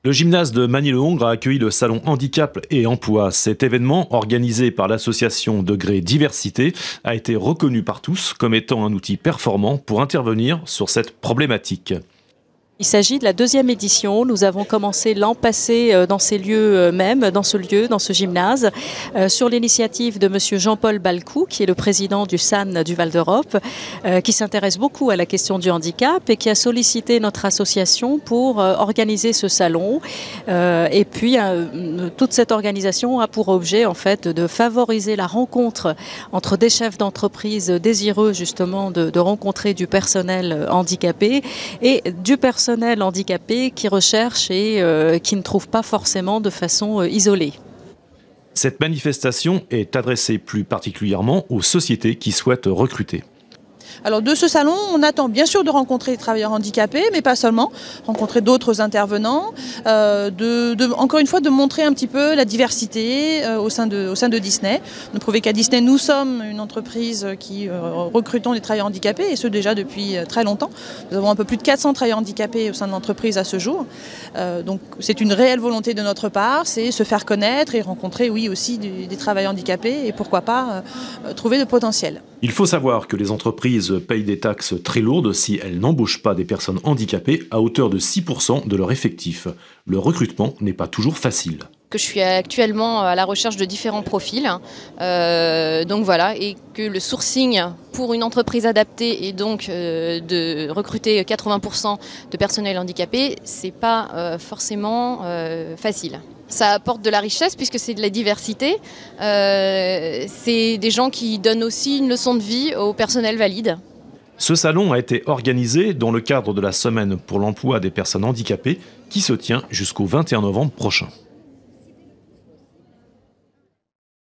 Le gymnase de Magny-le-Hongre a accueilli le salon Handicap et Emploi. Cet événement, organisé par l'association Degré Diversité, a été reconnu par tous comme étant un outil performant pour intervenir sur cette problématique. Il s'agit de la deuxième édition. Nous avons commencé l'an passé dans ces lieux même, dans ce gymnase, sur l'initiative de monsieur Jean-Paul Balcou, qui est le président du SAN du Val d'Europe, qui s'intéresse beaucoup à la question du handicap et qui a sollicité notre association pour organiser ce salon. Et puis, toute cette organisation a pour objet, en fait, de favoriser la rencontre entre des chefs d'entreprise désireux, justement, de rencontrer du personnel handicapé et du personnel handicapé qui recherche et qui ne trouve pas forcément de façon isolée. Cette manifestation est adressée plus particulièrement aux sociétés qui souhaitent recruter. Alors de ce salon, on attend bien sûr de rencontrer les travailleurs handicapés, mais pas seulement, rencontrer d'autres intervenants, encore une fois de montrer un petit peu la diversité au sein de Disney, de prouver qu'à Disney nous sommes une entreprise qui recrutons des travailleurs handicapés, et ce déjà depuis très longtemps. Nous avons un peu plus de 400 travailleurs handicapés au sein de l'entreprise à ce jour, donc c'est une réelle volonté de notre part, c'est se faire connaître et rencontrer oui aussi des travailleurs handicapés et pourquoi pas trouver de potentiel. Il faut savoir que les entreprises payent des taxes très lourdes si elles n'embauchent pas des personnes handicapées à hauteur de 6% de leur effectif. Le recrutement n'est pas toujours facile. Je suis actuellement à la recherche de différents profils, donc voilà, et que le sourcing pour une entreprise adaptée et donc de recruter 80% de personnel handicapé, c'est pas forcément facile. Ça apporte de la richesse puisque c'est de la diversité, c'est des gens qui donnent aussi une leçon de vie au personnel valide. Ce salon a été organisé dans le cadre de la Semaine pour l'emploi des personnes handicapées qui se tient jusqu'au 21 novembre prochain.